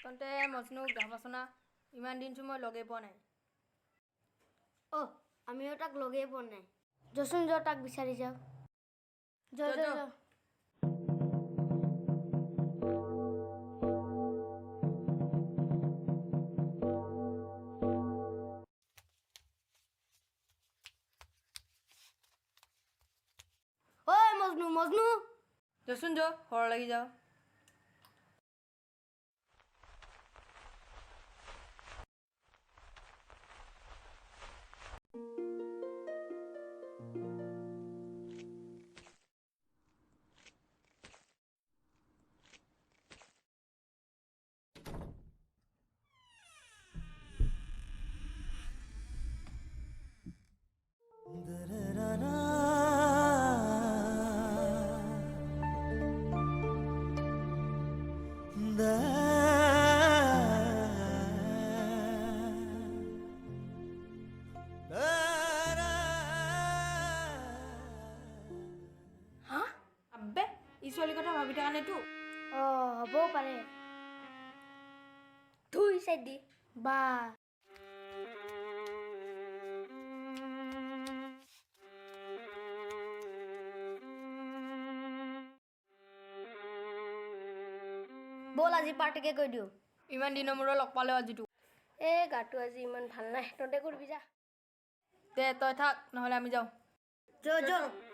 তন্তে মজনু গামাচনা ইমান দিনটো মই লগে পোৱা নাই আমিও তাক লগে পোৱা নাই যচোন য তাক বিচাৰি যাও য য য মজনু যচোন য ঘৰ লাগি যাও ছোৱালীৰ কথা ভাবি থকা নাইতো হ'বও পাৰে ধুই চাই দি বা বল আজি পাৰ্টিকে কৈ দিওঁ ইমান দিনৰ মূৰত লগ পালে আজিতো গাটো আজি ইমান ভাল নাই তহঁতে কৰিবি যা দে তই থাক নহ'লে আমি যাওঁ য